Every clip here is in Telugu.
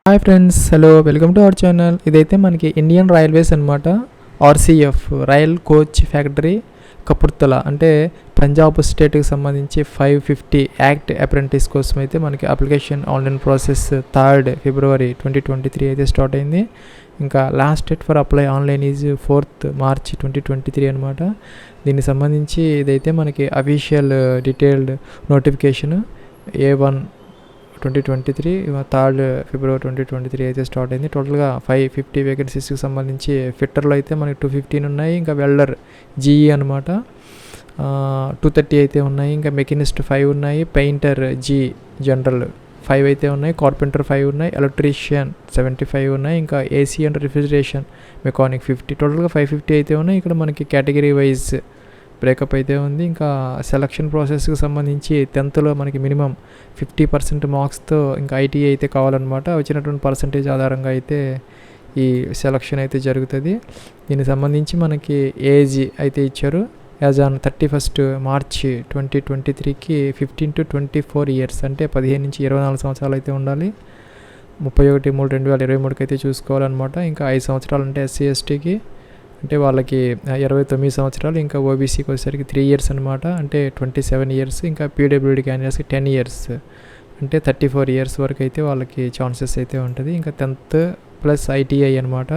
Hi friends, hello, welcome to our channel. ఇదైతే మనకి ఇండియన్ రైల్వేస్ అనమాట. RCF rail coach factory Kapurthala అంటే పంజాబ్ స్టేట్కి సంబంధించి 550 యాక్ట్ అప్రెంటిస్ కోసం అయితే మనకి application online process 3rd February 2023 అయితే స్టార్ట్ అయింది. ఇంకా last date for apply online is 4th March 2023 అనమాట. దీనికి సంబంధించి ఇదైతే మనకి official detailed notification A1 2023 3rd February 2023 అయితే స్టార్ట్ అయింది. టోటల్గా 550 వేకెన్సీస్కి సంబంధించి ఫిట్టర్లో అయితే మనకి 215 ఉన్నాయి. ఇంకా వెల్డర్ జీఈ అనమాట 230 అయితే ఉన్నాయి. ఇంకా మెకానిస్ట్ 5 ఉన్నాయి. పెయింటర్ జీ జనరల్ 5 అయితే ఉన్నాయి. కార్పెంటర్ 5 ఉన్నాయి. ఎలక్ట్రీషియన్ 75 ఉన్నాయి. ఇంకా ఏసీ అండ్ రిఫ్రిజిరేషన్ మెకానిక్ 50. టోటల్గా 550 అయితే ఉన్నాయి. ఇక్కడ మనకి కేటగిరీ వైజ్ బ్రేకప్ అయితే ఉంది. ఇంకా సెలక్షన్ ప్రాసెస్కి సంబంధించి 10thలో మనకి మినిమం 50% మార్క్స్తో ఇంకా ఐటీఐ అయితే కావాలన్నమాట. వచ్చినటువంటి పర్సంటేజ్ ఆధారంగా అయితే ఈ సెలక్షన్ అయితే జరుగుతుంది. దీనికి సంబంధించి మనకి ఏజ్ అయితే ఇచ్చారు. As on 31st March 2023కి 15 to 24 years అంటే 15 నుంచి 24 సంవత్సరాలు అయితే ఉండాలి. 31/3/2023కి అయితే చూసుకోవాలన్నమాట. ఇంకా 5 సంవత్సరాలు అంటే ఎస్సీ ఎస్టీకి అంటే వాళ్ళకి 29 సంవత్సరాలు. ఇంకా ఓబీసీకి వచ్చేసరికి 3 years అనమాట, అంటే 27 years. ఇంకా పీడబ్ల్యూడీ క్యాండిడేట్స్కి 10 years అంటే 34 years వరకు అయితే వాళ్ళకి ఛాన్సెస్ అయితే ఉంటుంది. ఇంకా 10th ప్లస్ ఐటీఐ అనమాట.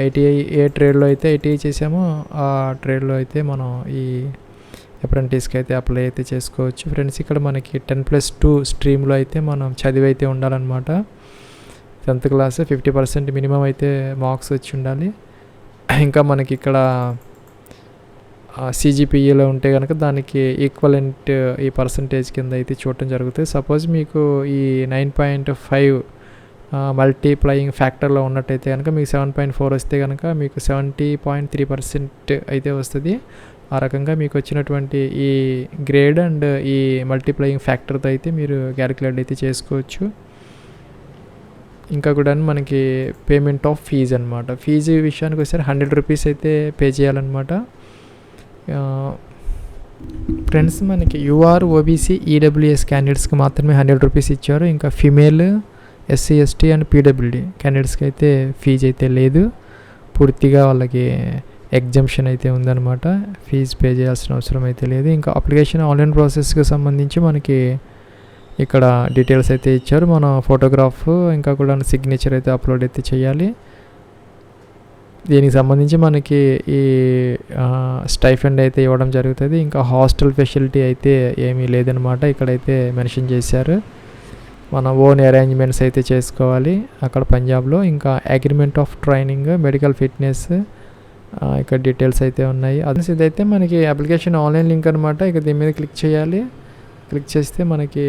ఐటీఐ ఏ ట్రేడ్లో అయితే ఐటీఐ చేసామో ఆ ట్రేడ్లో అయితే మనం ఈ అప్రెంటిస్కి అయితే అప్లై అయితే చేసుకోవచ్చు. ఫ్రెండ్స్, ఇక్కడ మనకి 10+2 స్ట్రీమ్లో అయితే మనం చదివి అయితే ఉండాలన్నమాట. 10th క్లాస్ 50% మినిమం అయితే మార్క్స్ వచ్చి ఉండాలి. ఇంకా మనకి ఇక్కడ సిజిపిఈలో ఉంటే కనుక దానికి ఈక్వలెంట్ ఈ పర్సంటేజ్ కింద అయితే చూడటం జరుగుతుంది. సపోజ్ మీకు ఈ 9.5 మల్టీప్లయింగ్ ఫ్యాక్టర్లో ఉన్నట్టయితే కనుక మీకు 7.4 వస్తే కనుక మీకు 70.3% అయితే వస్తుంది. ఆ రకంగా మీకు వచ్చినటువంటి ఈ గ్రేడ్ అండ్ ఈ మల్టీప్లయింగ్ ఫ్యాక్టర్తో అయితే మీరు క్యాలిక్యులేట్ అయితే చేసుకోవచ్చు. ఇంకా కూడా మనకి పేమెంట్ ఆఫ్ ఫీజు అనమాట. ఫీజు విషయానికి వచ్చేసరికి 100 రూపీస్ అయితే పే చేయాలన్నమాట. ఫ్రెండ్స్, మనకి యూఆర్ ఓబీసీ ఈడబ్ల్యూఎస్ క్యాండిడేట్స్కి మాత్రమే 100 రూపీస్ ఇచ్చారు. ఇంకా female SC ST and PWD క్యాండిడేట్స్కి అయితే ఫీజు అయితే లేదు. పూర్తిగా వాళ్ళకి ఎగ్జంప్షన్ అయితే ఉందన్నమాట. ఫీజు పే చేయాల్సిన అవసరం అయితే లేదు. ఇంకా అప్లికేషన్ ఆన్లైన్ ప్రాసెస్కి సంబంధించి మనకి ఇక్కడ డీటెయిల్స్ అయితే ఇచ్చారు. మన ఫోటోగ్రాఫ్ ఇంకా కూడా సిగ్నేచర్ అయితే అప్లోడ్ అయితే చేయాలి. దీనికి సంబంధించి మనకి ఈ స్టైఫండ్ అయితే ఇవ్వడం జరుగుతుంది. ఇంకా హాస్టల్ ఫెసిలిటీ అయితే ఏమీ లేదనమాట. ఇక్కడైతే మెన్షన్ చేశారు. మన ఓన్ అరేంజ్మెంట్స్ అయితే చేసుకోవాలి అక్కడ పంజాబ్లో. ఇంకా agreement of training, medical fitness ఇక్కడ డీటెయిల్స్ అయితే ఉన్నాయి. అదే ఇదైతే మనకి అప్లికేషన్ ఆన్లైన్ లింక్ అనమాట. ఇక దీని మీద క్లిక్ చేయాలి. క్లిక్ చేస్తే మనకి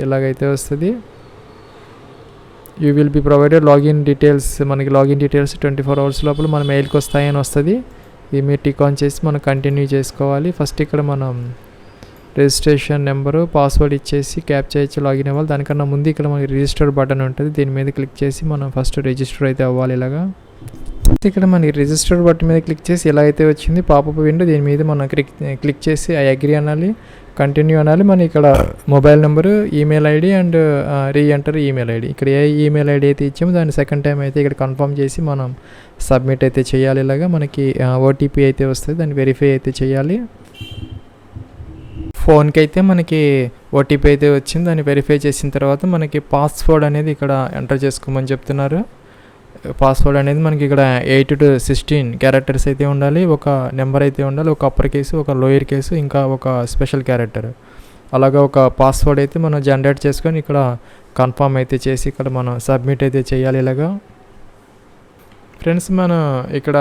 ఇలాగైతే వస్తుంది. You will be provided login details. మనకి లాగిన్ డీటెయిల్స్ 24 hours లోపల మన మెయిల్కి వస్తాయని వస్తుంది. ఇది మీరు టిక్ ఆన్ చేసి మనం కంటిన్యూ చేసుకోవాలి. ఫస్ట్ ఇక్కడ మనం రిజిస్ట్రేషన్ నెంబరు, పాస్వర్డ్ ఇచ్చేసి క్యాప్చా ఇచ్చి లాగిన్ అవ్వాలి. దానికన్నా ముందు ఇక్కడ మనకి రిజిస్టర్ బటన్ ఉంటుంది. దీని మీద క్లిక్ చేసి మనం ఫస్ట్ రిజిస్టర్ అయితే అవ్వాలి. ఇలాగా ఇక్కడ మనకి రిజిస్టర్ బటన్ మీద క్లిక్ చేసి ఇలా అయితే వచ్చింది పాపప్ విండో. దీని మీద మనం క్లిక్ చేసి ఐ అగ్రీ అనాలి, కంటిన్యూ అనాలి. మన ఇక్కడ mobile number, email ID and re-enter email ID. ఇక్కడ ఏ ఈమెయిల్ ఐడి అయితే ఇచ్చామో దాన్ని సెకండ్ టైం అయితే ఇక్కడ కన్ఫర్మ్ చేసి మనం సబ్మిట్ అయితే చేయాలి. ఇలాగా మనకి ఓటీపీ అయితే వస్తుంది, దాన్ని వెరిఫై అయితే చేయాలి. ఫోన్కి అయితే మనకి ఓటీపీ అయితే వచ్చింది. దాన్ని వెరిఫై చేసిన తర్వాత మనకి పాస్వర్డ్ అనేది ఇక్కడ ఎంటర్ చేసుకోమని చెప్తున్నారు. పాస్వర్డ్ అనేది మనకి ఇక్కడ 8 to 16 క్యారెక్టర్స్ అయితే ఉండాలి. ఒక నెంబర్ అయితే ఉండాలి, ఒక అప్పర్ కేసు, ఒక లోయర్ కేసు, ఇంకా ఒక స్పెషల్ క్యారెక్టర్. అలాగా ఒక పాస్వర్డ్ అయితే మనం జనరేట్ చేసుకొని ఇక్కడ కన్ఫర్మ్ అయితే చేసి ఇక్కడ మనం సబ్మిట్ అయితే చేయాలి. ఇలాగా ఫ్రెండ్స్, మనం ఇక్కడ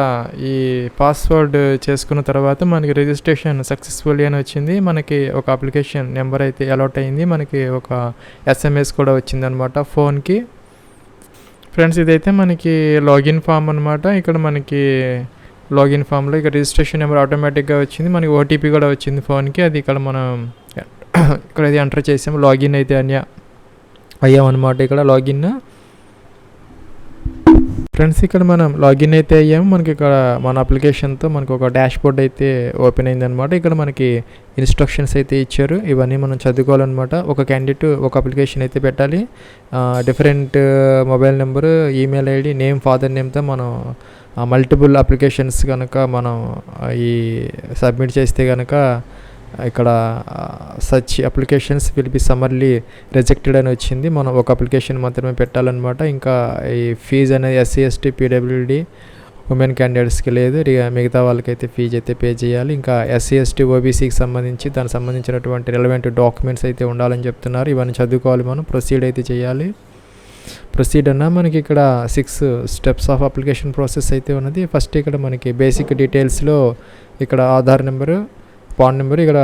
ఈ పాస్వర్డ్ చేసుకున్న తర్వాత మనకి రిజిస్ట్రేషన్ సక్సెస్ఫుల్లీ అని వచ్చింది. మనకి ఒక అప్లికేషన్ నెంబర్ అయితే అలాట్ అయింది. మనకి ఒక SMS కూడా వచ్చింది అనమాట ఫోన్కి. ఫ్రెండ్స్, ఇదైతే మనకి లాగిన్ ఫామ్ అనమాట. ఇక్కడ మనకి లాగిన్ ఫామ్లో ఇక రిజిస్ట్రేషన్ నెంబర్ ఆటోమేటిక్గా వచ్చింది. మనకి ఓటీపీ కూడా వచ్చింది ఫోన్కి. అది ఇక్కడ మనం ఇక్కడ అయితే ఎంటర్ చేసాము. లాగిన్ అయితే అయ్యామన్నమాట. ఇక్కడ లాగిన్ ఫ్రెండ్స్ ఇక్కడ మనం లాగిన్ అయితే అయ్యాము. మనకి ఇక్కడ మన అప్లికేషన్తో మనకు ఒక డాష్ బోర్డ్ అయితే ఓపెన్ అయిందనమాట. ఇక్కడ మనకి ఇన్స్ట్రక్షన్స్ అయితే ఇచ్చారు, ఇవన్నీ మనం చదువుకోవాలన్నమాట. ఒక క్యాండిడేట్ ఒక అప్లికేషన్ అయితే పెట్టాలి, different mobile number, email ID, name, father నేమ్తో మనం మల్టిపుల్ అప్లికేషన్స్ కనుక మనం ఈ సబ్మిట్ చేస్తే కనుక ఇక్కడ such applications will be summarily rejected అని వచ్చింది. మనం ఒక అప్లికేషన్ మాత్రమే పెట్టాలన్నమాట. ఇంకా ఈ ఫీజు అనేది ఎస్సీ ఎస్టీ పీడబ్ల్యూడి ఉమెన్ క్యాండిడేట్స్కి లేదు, మిగతా వాళ్ళకైతే ఫీజు అయితే పే చేయాలి. ఇంకా ఎస్సీ ఎస్టీ ఓబీసీకి సంబంధించి దానికి సంబంధించినటువంటి రిలవెంట్ డాక్యుమెంట్స్ అయితే ఉండాలని చెప్తున్నారు. ఇవన్నీ చదువుకోవాలి, మనం ప్రొసీడ్ అయితే చేయాలి. ప్రొసీడ్ అన్నా మనకి ఇక్కడ 6 స్టెప్స్ ఆఫ్ అప్లికేషన్ ప్రాసెస్ అయితే ఉన్నది. ఫస్ట్ ఇక్కడ మనకి బేసిక్ డీటెయిల్స్లో ఇక్కడ ఆధార్ నెంబరు, పాన్ నెంబర్, ఇక్కడ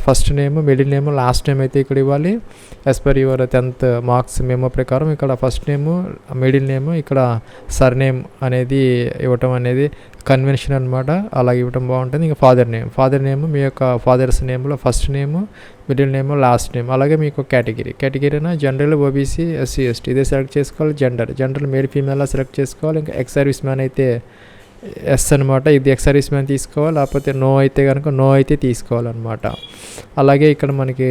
first name, middle name, last name అయితే ఇక్కడ ఇవ్వాలి. As per your 10th marks memo ప్రకారం ఇక్కడ ఫస్ట్ నేము, మిడిల్ నేమ్, ఇక్కడ సర్ నేమ్ అనేది ఇవ్వటం అనేది కన్వెన్షన్ అనమాట. అలాగే ఇవ్వటం బాగుంటుంది. ఇంకా ఫాదర్ నేమ్ మీ యొక్క ఫాదర్స్ నేమ్లో first name, middle name, last name. అలాగే మీకు కేటగిరీనా జనరల్, ఓబీసీ, ఎస్సీ ఎస్టీ ఇదే సెలెక్ట్ చేసుకోవాలి. జనరల్ మేల్ ఫీమేల్ సెలెక్ట్ చేసుకోవాలి. ఇంకా ఎక్స్ సర్వీస్ మ్యాన్ అయితే ఎస్ అనమాట, ఇది ఎక్స్ సర్వీస్ మ్యాన్ తీసుకోవాలి. లేకపోతే నో అయితే కనుక నో అయితే తీసుకోవాలన్నమాట. అలాగే ఇక్కడ మనకి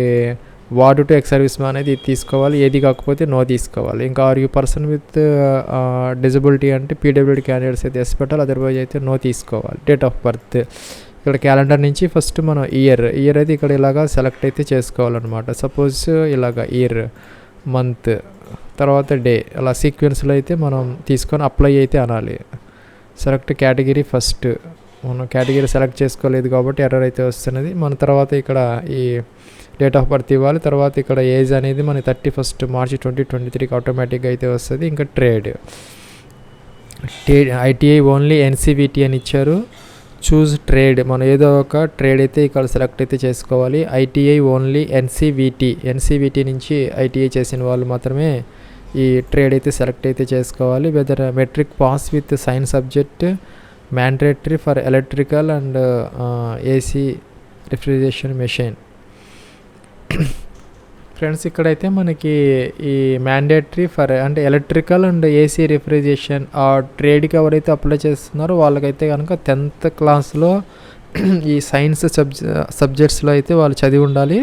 ward to ex serviceman అనేది తీసుకోవాలి, ఏది కాకపోతే నో తీసుకోవాలి. ఇంకా are you person with disability అంటే పీడబ్ల్యూడి క్యాండిడేట్స్ అయితే ఎస్ పెట్టాలి, అదర్వైజ్ అయితే నో తీసుకోవాలి. డేట్ ఆఫ్ బర్త్ ఇక్కడ క్యాలెండర్ నుంచి ఫస్ట్ మనం ఇయర్ అయితే ఇక్కడ ఇలాగా సెలెక్ట్ అయితే చేసుకోవాలన్నమాట. సపోజ్ ఇలాగ ఇయర్, మంత్, తర్వాత డే, అలా సీక్వెన్స్లో అయితే మనం తీసుకొని అప్లై అయితే అనాలి. సెలెక్ట్ కేటగిరీ ఫస్ట్, మనం కేటగిరీ సెలెక్ట్ చేసుకోలేదు కాబట్టి ఎర్రర్ అయితే వస్తున్నది. మన తర్వాత ఇక్కడ ఈ డేట్ ఆఫ్ బర్త్ ఇవ్వాలి. తర్వాత ఇక్కడ ఏజ్ అనేది మన 31 మార్చి 2023కి ఆటోమేటిక్గా అయితే వస్తుంది. ఇంకా ట్రేడ్ ఐటీఐ ఓన్లీ ఎన్సీవీటీ అని ఇచ్చారు. చూజ్ ట్రేడ్, మనం ఏదో ఒక ట్రేడ్ అయితే ఇక్కడ సెలెక్ట్ అయితే చేసుకోవాలి. ఐటీఐ ఓన్లీ ఎన్సీవీటీ నుంచి ఐటీఐ చేసిన వాళ్ళు మాత్రమే ఈ ట్రేడ్ అయితే సెలెక్ట్ అయితే చేసుకోవాలి. Whether matric pass with science subject mandatory for electrical and AC refrigeration machine. Friends ఇక్కడైతే మనకి ఈ మ్యాండేటరీ ఫర్ అంటే ఎలక్ట్రికల్ అండ్ ఏసీ రిఫ్రిజరేషన్ ఆ ట్రేడ్కి ఎవరైతే అప్లై చేస్తున్నారో వాళ్ళకైతే కనుక 10th క్లాస్లో ఈ సైన్స్ సబ్జెక్ట్స్లో అయితే వాళ్ళు చదివి ఉండాలి.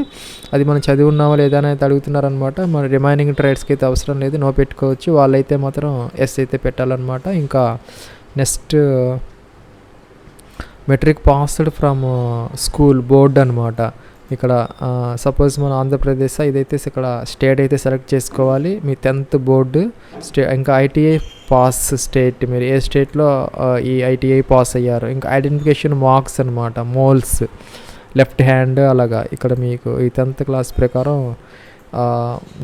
అది మనం చదివి ఉన్నామా లేదా అనేది అడుగుతున్నారనమాట. మన రిమైనింగ్ ట్రేడ్స్కి అయితే అవసరం లేదు, నో పెట్టుకోవచ్చు. వాళ్ళైతే మాత్రం ఎస్ అయితే పెట్టాలన్నమాట. ఇంకా next metric passed from school board అనమాట. ఇక్కడ సపోజ్ మన ఆంధ్రప్రదేశ్ ఇదైతే ఇక్కడ స్టేట్ అయితే సెలెక్ట్ చేసుకోవాలి, మీ 10th బోర్డు ఇంకా ఐటీఐ పాస్ స్టేట్, మీరు ఏ స్టేట్లో ఈ ఐటీఐ పాస్ అయ్యారు. ఇంకా ఐడెంటిఫికేషన్ మార్క్స్ అనమాట, మోల్స్, లెఫ్ట్ హ్యాండ్, అలాగా ఇక్కడ మీకు ఈ 10th క్లాస్ ప్రకారం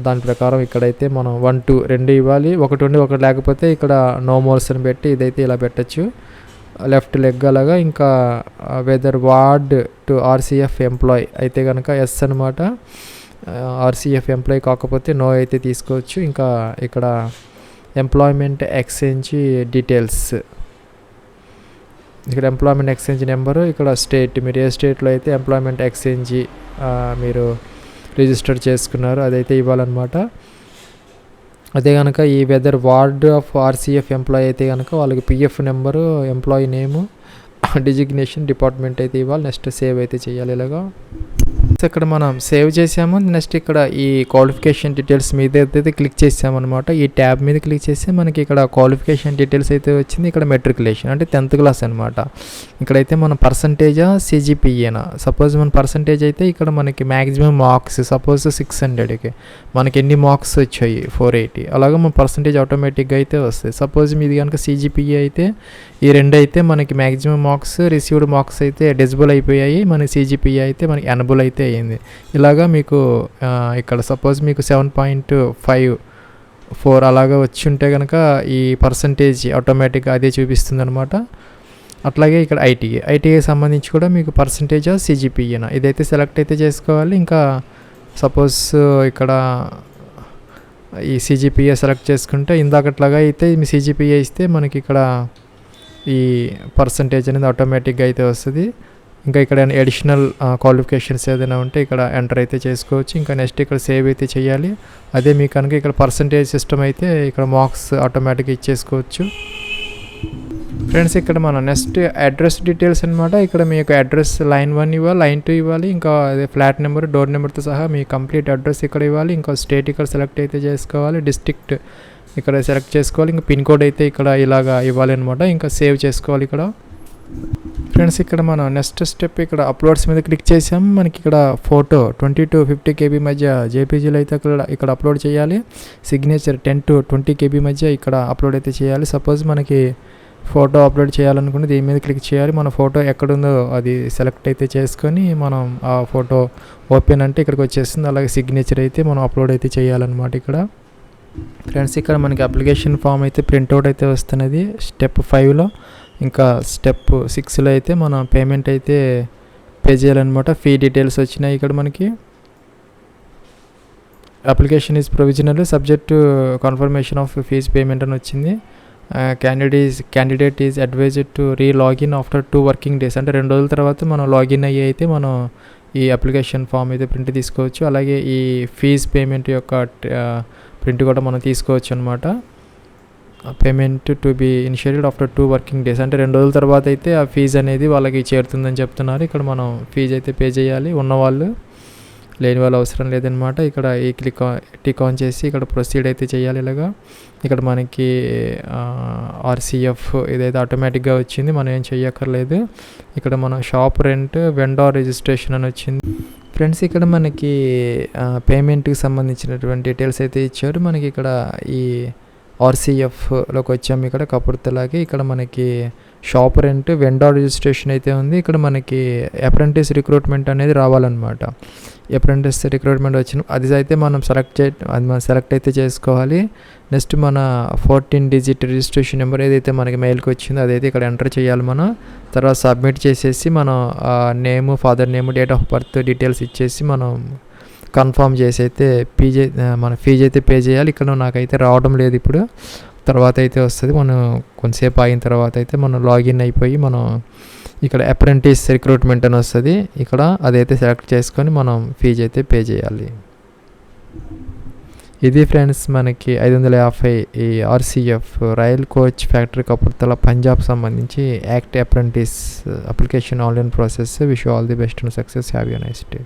దాని ప్రకారం ఇక్కడైతే మనం 1 2 2 ఇవ్వాలి. ఒకటి ఉండి ఒకటి లేకపోతే ఇక్కడ నో మోల్స్ అని పెట్టి ఇదైతే ఇలా పెట్టచ్చు. లెఫ్ట్ లెగ్ అలాగా. ఇంకా whether ward to RCF employee అయితే కనుక ఎస్ అనమాట. ఆర్సీఎఫ్ ఎంప్లాయ్ కాకపోతే నో అయితే తీసుకోవచ్చు. ఇంకా ఇక్కడ ఎంప్లాయ్మెంట్ ఎక్స్చేంజ్ డీటెయిల్స్, ఇక్కడ ఎంప్లాయ్మెంట్ ఎక్స్చేంజ్ నెంబరు, ఇక్కడ స్టేట్, మీరు ఏ స్టేట్లో అయితే ఎంప్లాయ్మెంట్ ఎక్స్చేంజ్ మీరు రిజిస్టర్ చేసుకున్నారు అదైతే ఇవ్వాలన్నమాట. అదే కనుక ఈ whether ward of RCF employee అయితే కనుక వాళ్ళకి PF number, employee name, designation, department అయితే ఇవ్వాలి. నెక్స్ట్ సేవ్ అయితే చేయాలి. ఇలాగా ఇక్కడ మనం సేవ్ చేసాము. నెక్స్ట్ ఇక్కడ ఈ క్వాలిఫికేషన్ డీటెయిల్స్ మీద అయితే క్లిక్ చేసామన్నమాట. ఈ ట్యాబ్ మీద క్లిక్ చేస్తే మనకి ఇక్కడ క్వాలిఫికేషన్ డీటెయిల్స్ అయితే వచ్చింది. ఇక్కడ మెట్రికులేషన్ అంటే 10th క్లాస్ అనమాట. ఇక్కడైతే మన పర్సంటేజా సిజిపిఏనా, సపోజ్ మన పర్సంటేజ్ అయితే ఇక్కడ మనకి మ్యాక్సిమం మార్క్స్ సపోజ్ 600కి మనకి ఎన్ని మార్క్స్ వచ్చాయి 480, అలాగే మన పర్సంటేజ్ ఆటోమేటిక్గా అయితే వస్తాయి. సపోజ్ మీది కనుక సిజిపిఏ అయితే ఈ రెండు అయితే మనకి మ్యాక్సిమం మార్క్స్, రిసీవ్డ్ మార్క్స్ అయితే డిజబుల్ అయిపోయాయి, మన సిజిపిఏ అయితే మనకి ఎనబుల్ అయితే అయ్యింది. ఇలాగా మీకు ఇక్కడ సపోజ్ మీకు 7.54 అలాగా వచ్చి ఉంటే కనుక ఈ పర్సంటేజ్ ఆటోమేటిక్గా అదే చూపిస్తుంది అనమాట. అట్లాగే ఇక్కడ ఐటీఐ సంబంధించి కూడా మీకు పర్సంటేజ్ సిజిపిఏనా ఇదైతే సెలెక్ట్ అయితే చేసుకోవాలి. ఇంకా సపోజ్ ఇక్కడ ఈ సిజిపిఏ సెలెక్ట్ చేసుకుంటే ఇందాకట్లాగా అయితే మీ సిజిపిఏ ఇస్తే మనకి ఇక్కడ ఈ పర్సంటేజ్ అనేది ఆటోమేటిక్గా అయితే వస్తుంది. ఇంకా ఇక్కడ అడిషనల్ క్వాలిఫికేషన్స్ ఏదైనా ఉంటే ఇక్కడ ఎంటర్ అయితే చేసుకోవచ్చు. ఇంకా నెక్స్ట్ ఇక్కడ సేవ్ అయితే చేయాలి. అదే మీకు కనుక ఇక్కడ పర్సంటేజ్ సిస్టమ్ అయితే ఇక్కడ మార్క్స్ ఆటోమేటిక్గా ఇచ్చేసుకోవచ్చు. ఫ్రెండ్స్ ఇక్కడ మన నెక్స్ట్ అడ్రస్ డీటెయిల్స్ అనమాట. ఇక్కడ మీ యొక్క అడ్రస్ లైన్ 1 ఇవ్వాలి, లైన్ 2 ఇవ్వాలి, ఇంకా అదే ఫ్లాట్ నెంబర్, డోర్ నెంబర్తో సహా మీ కంప్లీట్ అడ్రస్ ఇక్కడ ఇవ్వాలి. ఇంకా స్టేట్ ఇక్కడ సెలెక్ట్ అయితే చేసుకోవాలి, డిస్ట్రిక్ట్ ఇక్కడ సెలెక్ట్ చేసుకోవాలి, ఇంకా పిన్ కోడ్ అయితే ఇక్కడ ఇలాగా ఇవ్వాలి అనమాట. ఇంకా సేవ్ చేసుకోవాలి ఇక్కడ. ఫ్రెండ్స్ ఇక్కడ మనం నెక్స్ట్ స్టెప్ ఇక్కడ అప్లోడ్స్ మీద క్లిక్ చేసాం. మనకి ఇక్కడ ఫోటో 20 to 50 KB మధ్య జేపీజీలో అయితే ఇక్కడ అప్లోడ్ చేయాలి. సిగ్నేచర్ 10 to 20 KB మధ్య ఇక్కడ అప్లోడ్ అయితే చేయాలి. సపోజ్ మనకి ఫోటో అప్లోడ్ చేయాలనుకుంటే దీని మీద క్లిక్ చేయాలి. మన ఫోటో ఎక్కడుందో అది సెలెక్ట్ అయితే చేసుకొని మనం ఆ ఫోటో ఓపెన్ అంటే ఇక్కడికి వచ్చేస్తుంది. అలాగే సిగ్నేచర్ అయితే మనం అప్లోడ్ అయితే చేయాలన్నమాట ఇక్కడ. ఫ్రెండ్స్ ఇక్కడ మనకి అప్లికేషన్ ఫామ్ అయితే ప్రింట్అవుట్ అయితే వస్తున్నది స్టెప్ 5లో. ఇంకా స్టెప్ 6లో అయితే మనం పేమెంట్ అయితే పే చేయాలన్నమాట. ఫీ డీటెయిల్స్ వచ్చినాయి ఇక్కడ మనకి. Application is provisional subject to confirmation of fee payment అని వచ్చింది. Candidate is advised to login after 2 working days. అంటే 2 రోజుల తర్వాత మనం లాగిన్ అయ్యి అయితే మనం ఈ అప్లికేషన్ ఫామ్ అయితే ప్రింట్ తీసుకోవచ్చు. అలాగే ఈ ఫీజ్ పేమెంట్ యొక్క ప్రింట్ కూడా మనం తీసుకోవచ్చు అనమాట. Payment to be initiated after 2 working days. అంటే 2 రోజుల తర్వాత అయితే ఆ ఫీజు అనేది వాళ్ళకి చేరుతుందని చెప్తున్నారు. ఇక్కడ మనం ఫీజు అయితే పే చేయాలి. ఉన్నవాళ్ళు, లేని వాళ్ళు అవసరం లేదనమాట. ఇక్కడ ఈ టిక్ ఆన్ చేసి ఇక్కడ ప్రొసీడ్ అయితే చేయాలి ఇలాగా. ఇక్కడ మనకి RCF ఇదైతే ఆటోమేటిక్గా వచ్చింది, మనం ఏం చెయ్యక్కర్లేదు. ఇక్కడ మన షాప్ రెంట్, వెండార్ రిజిస్ట్రేషన్ అని వచ్చింది. ఫ్రెండ్స్ ఇక్కడ మనకి పేమెంట్కి సంబంధించినటువంటి డీటెయిల్స్ అయితే ఇచ్చారు. మనకి ఇక్కడ ఈ RCFలోకి వచ్చాము. ఇక్కడ కపుర్తలాకి ఇక్కడ మనకి షాప్ రెంట్, వెండార్ రిజిస్ట్రేషన్ అయితే ఉంది. ఇక్కడ మనకి అప్రెంటిస్ రిక్రూట్మెంట్ అనేది రావాలన్నమాట. అప్రెంటిస్ రిక్రూట్మెంట్ వచ్చిన అది అయితే మనం సెలెక్ట్ అయితే చేసుకోవాలి. నెక్స్ట్ మన 14 digit రిజిస్ట్రేషన్ నెంబర్ ఏదైతే మనకి మెయిల్కి వచ్చిందో అదైతే ఇక్కడ ఎంటర్ చేయాలి మనం. తర్వాత సబ్మిట్ చేసేసి మనం name, father name, date of birth details ఇచ్చేసి మనం కన్ఫర్మ్ చేసి అయితే మన ఫీజు అయితే పే చేయాలి. ఇక్కడ నాకైతే రావడం లేదు ఇప్పుడు, తర్వాత అయితే వస్తుంది. మనం కొంతసేపు అయిన తర్వాత అయితే మనం లాగిన్ అయిపోయి మనం ఇక్కడ అప్రెంటిస్ రిక్రూట్మెంట్ అని వస్తుంది. ఇక్కడ అదైతే సెలెక్ట్ చేసుకొని మనం ఫీజు అయితే పే చేయాలి. ఇది ఫ్రెండ్స్ మనకి 550 ఈ RCF rail coach factory Kapurthala Punjab సంబంధించి act apprentice application online process. Wish you all the best and success. Have a nice day.